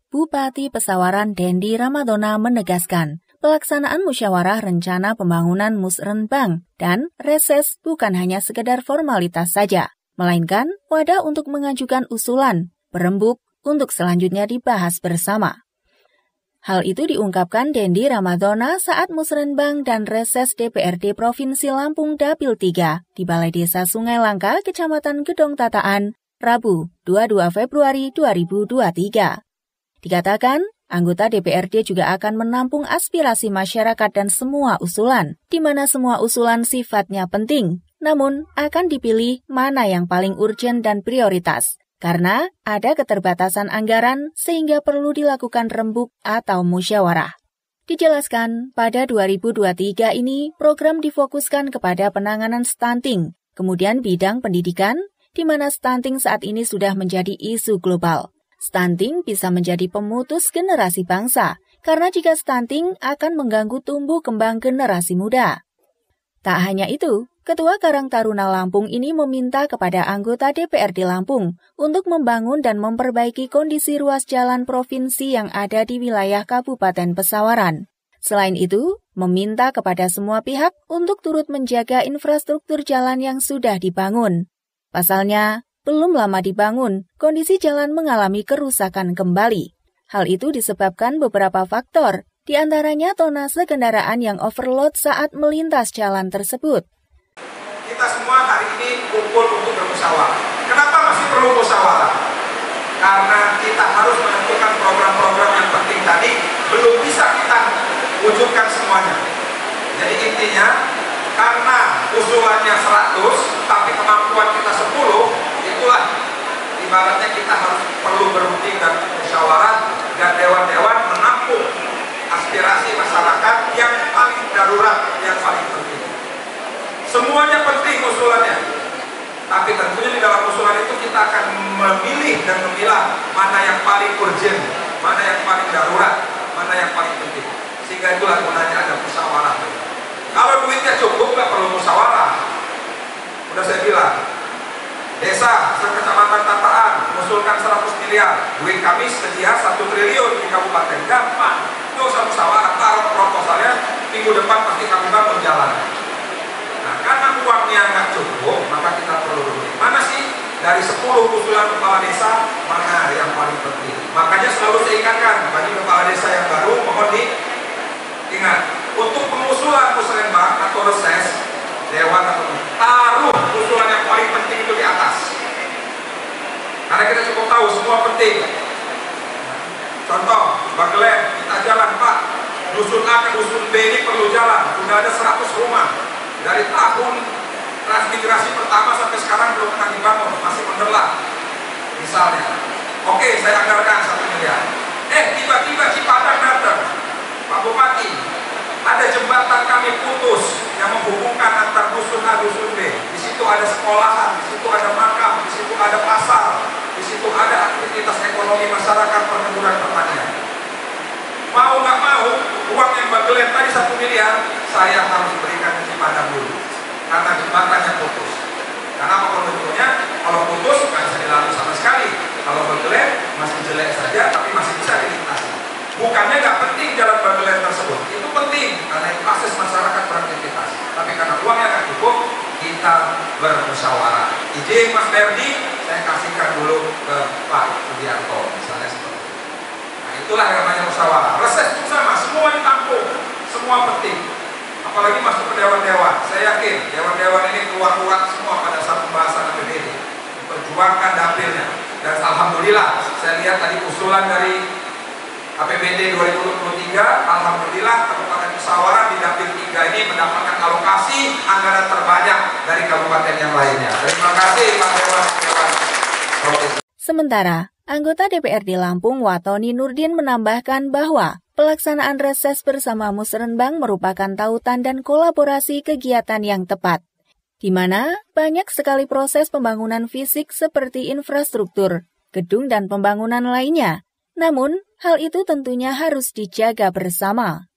Bupati Pesawaran Dendi Ramadona menegaskan, pelaksanaan musyawarah rencana pembangunan Musrenbang dan reses bukan hanya sekedar formalitas saja, melainkan wadah untuk mengajukan usulan, berembuk untuk selanjutnya dibahas bersama. Hal itu diungkapkan Dendi Ramadona saat Musrenbang dan reses DPRD Provinsi Lampung Dapil 3 di Balai Desa Sungai Langka, Kecamatan Gedong Tataan, Rabu 22 Februari 2023. Dikatakan, anggota DPRD juga akan menampung aspirasi masyarakat dan semua usulan, di mana semua usulan sifatnya penting, namun akan dipilih mana yang paling urgen dan prioritas, karena ada keterbatasan anggaran sehingga perlu dilakukan rembuk atau musyawarah. Dijelaskan, pada 2023 ini program difokuskan kepada penanganan stunting, kemudian bidang pendidikan, di mana stunting saat ini sudah menjadi isu global. Stunting bisa menjadi pemutus generasi bangsa, karena jika stunting akan mengganggu tumbuh kembang generasi muda. Tak hanya itu, Ketua Karang Taruna Lampung ini meminta kepada anggota DPRD Lampung untuk membangun dan memperbaiki kondisi ruas jalan provinsi yang ada di wilayah Kabupaten Pesawaran. Selain itu, meminta kepada semua pihak untuk turut menjaga infrastruktur jalan yang sudah dibangun. Pasalnya, belum lama dibangun, kondisi jalan mengalami kerusakan kembali. Hal itu disebabkan beberapa faktor, di antaranya tonase kendaraan yang overload saat melintas jalan tersebut. Kita semua hari ini kumpul untuk bermusyawarah. Kenapa masih perlu musyawarah? Karena kita harus menentukan program-program yang penting tadi, belum bisa kita wujudkan semuanya. Jadi intinya, karena usulannya 100, tapi kemampuan kita 10, itulah ibaratnya kita harus perlu berunding dan musyawarah dan dewan-dewan menampung aspirasi masyarakat yang paling darurat, yang paling penting. Semuanya penting usulannya, tapi tentunya di dalam usulan itu kita akan memilih dan memilah mana yang paling urgent, mana yang paling darurat, mana yang paling penting. Sehingga itulah gunanya ada musyawarah. Kalau duitnya cukup, nggak perlu musyawarah. Udah saya bilang, desa sekecamatan Tataan mengusulkan 100 miliar, duit kami sedia 1 triliun di kabupaten, gampang. Itu usah musyawarah, taruh proposalnya, minggu depan pasti kami bangun jalan. Nah, karena uangnya nggak cukup, maka kita perlu rutin. Mana sih dari 10 usulan kepala desa, mana yang paling penting? Makanya selalu saya ingatkan bagi kepala desa yang baru, mohon diingat, untuk pengusulan Musrenbang atau reses, dewan atau taruh usulan yang paling penting itu di atas. Karena kita cukup tahu semua penting. Contoh, Bagelen, kita jalan Pak, dusun A ke dusun B ini perlu jalan, sudah ada 100 rumah. Dari tahun transmigrasi pertama sampai sekarang belum pernah dibangun, masih menderlang. Misalnya, oke, saya anggarkan 1 miliar. Tiba-tiba Cipadang datang, Pak Bupati, ada jembatan kami putus yang menghubungkan antar dusun A dusun B. Di situ ada sekolahan, di situ ada makam, di situ ada pasar, di situ ada aktivitas ekonomi masyarakat, perkebunan, pertanian. Mau nggak mau, uang yang Bagelen tadi 1 miliar, saya harus berikan ke Cipadang dulu, karena jembatannya putus. Karena apa bentuknya? Kalau putus nggak bisa dilalui sama sekali. Kalau Bagelen masih jelek saja, tapi masih bisa dilintasi. Bukannya nggak penting jalan Bagelen tersebut, itu penting karena itu akses masyarakat beraktivitas. Tapi karena uangnya nggak cukup, kita bermusyawarah. Izin Mas Berdi, saya kasihkan dulu ke Pak Sudiarto, misalnya seperti itu. Nah, itulah yang namanya musyawarah. Reses pun sama, semua ditampung, semua penting. Apalagi masuk ke dewan-dewan. Saya yakin dewan-dewan ini keluar semua pada saat pembahasan APBD, memperjuangkan dapilnya. Dan alhamdulillah, saya lihat tadi usulan dari APBD 2023, alhamdulillah Kabupaten Pesawaran di Dapil 3 ini mendapatkan alokasi anggaran terbanyak dari kabupaten yang lainnya. Terima kasih Pak Dewan. Sementara, anggota DPRD Lampung Watoni Nurdin menambahkan bahwa pelaksanaan reses bersama Musrenbang merupakan tautan dan kolaborasi kegiatan yang tepat, di mana banyak sekali proses pembangunan fisik seperti infrastruktur, gedung dan pembangunan lainnya. Namun, hal itu tentunya harus dijaga bersama.